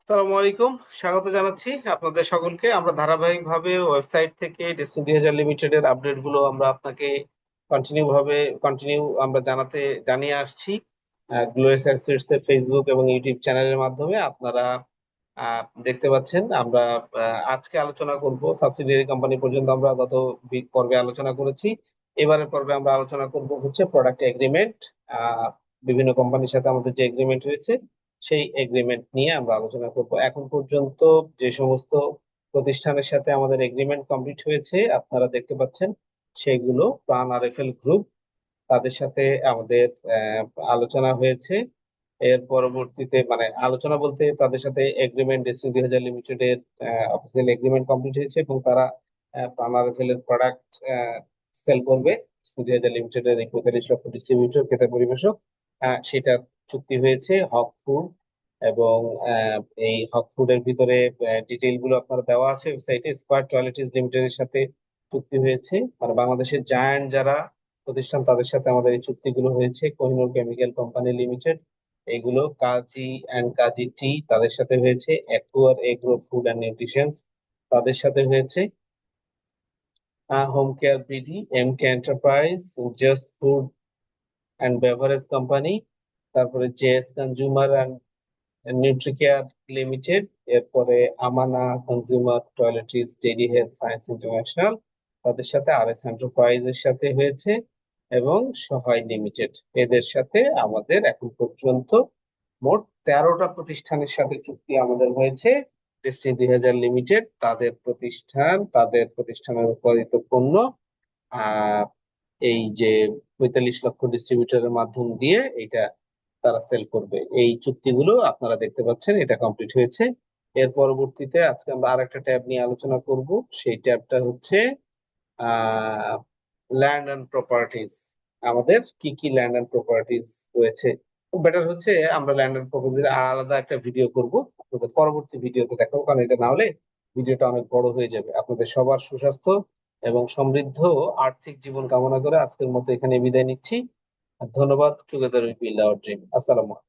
আসসালামু আলাইকুম। স্বাগত জানাচ্ছি আপনাদের সকলকে। আমরা ধারাবাহিকভাবে ওয়েবসাইট থেকে ডেসটিনি ২০০০ লিমিটেড এর আপডেট গুলো আমরা আপনাকে কন্টিনিউ আমরা জানিয়ে আসছি। গ্লোয়েস অ্যাসোসিয়েটস এর ফেসবুক এবং ইউটিউব চ্যানেলের মাধ্যমে আপনারা দেখতে পাচ্ছেন। আমরা আজকে আলোচনা করব সাবসিডিয়ারি কোম্পানি পর্যন্ত আমরা গত পর্বে আলোচনা করেছি। এবারের পর্বে আমরা আলোচনা করব হচ্ছে প্রোডাক্ট এগ্রিমেন্ট। বিভিন্ন কোম্পানির সাথে আমাদের যে এগ্রিমেন্ট হয়েছে সেই এগ্রিমেন্ট নিয়ে আমরা আলোচনা করব। এখন পর্যন্ত যে সমস্ত প্রতিষ্ঠানের সাথে আমাদের এগ্রিমেন্ট কমপ্লিট হয়েছে আপনারা দেখতে পাচ্ছেন, সেগুলো প্রাণ আরএফএল গ্রুপ, তাদের সাথে আমাদের আলোচনা হয়েছে। এর পরবর্তীতে মানে আলোচনা বলতে তাদের সাথে এগ্রিমেন্ট ডেসটিনি ২০০০ লিমিটেড এর অফিসিয়াল এগ্রিমেন্ট কমপ্লিট হয়েছে এবং তারা প্রাণ আরএফএল এর প্রোডাক্ট সেল করবে। ডেসটিনি ২০০০ লিমিটেড এর ৪৫ লক্ষ ডিস্ট্রিবিউটর ক্রেতা পরিবেশক, সেটা চুক্তি হয়েছে হক ফুড এবং এই হক ফুডের ভিতরে ডিটেইল গুলো আপনারা দেওয়া আছে ওয়েবসাইটে। স্কয়ার টয়লেটিস লিমিটেড এর সাথে চুক্তি হয়েছে, মানে বাংলাদেশের জায়ান্ট যারা প্রতিষ্ঠান তাদের সাথে আমাদের এই চুক্তিগুলো হয়েছে। কোহিনুর কেমিক্যাল কোম্পানি লিমিটেড, এইগুলো কাজী অ্যান্ড কাজী টি তাদের সাথে হয়েছে। অ্যাকুয়ার এগ্রো ফুড অ্যান্ড নিউট্রিশন তাদের সাথে হয়েছে। Home care BD, M K enterprise, just food and beverage company, তারপরে JS consumer and nutricare limited, এরপরে Amana consumer toiletries dairy health science international তাদের সাথে, আর এস এন্টারপ্রাইজের সাথে হয়েছে এবং সহায় লিমিটেড, এদের সাথে আমাদের এখন পর্যন্ত মোট ১৩টা প্রতিষ্ঠানের সাথে চুক্তি আমাদের হয়েছে। ডেসটিনি ২০০০ লিমিটেড তাদের প্রতিষ্ঠানের উৎপাদিত পণ্য আহ এই যে ৪৫ লক্ষ ডিস্ট্রিবিউটরের মাধ্যম দিয়ে এটা তারা সেল করবে। এই চুক্তিগুলো আপনারা দেখতে পাচ্ছেন, এটা কমপ্লিট হয়েছে। এর পরবর্তীতে আজকে আমরা আরেকটা ট্যাব নিয়ে আলোচনা করব। সেই ট্যাবটা হচ্ছে ল্যান্ড অ্যান্ড প্রপার্টিজ। আমাদের কি কি ল্যান্ড অ্যান্ড প্রপার্টিজ রয়েছে, বেটার হচ্ছে আমরা ল্যান্ড অ্যান্ড প্রপার্টিজ আলাদা একটা ভিডিও করব, আপনাদের পরবর্তী ভিডিওতে দেখাবো, কারণ এটা না হলে ভিডিওটা অনেক বড় হয়ে যাবে। আপনাদের সবার সুস্বাস্থ্য এবং সমৃদ্ধ আর্থিক জীবন কামনা করে আজকের মতো এখানে বিদায় নিচ্ছি। ধন্যবাদ। Together we build our dream. আসসালামু আলাইকুম।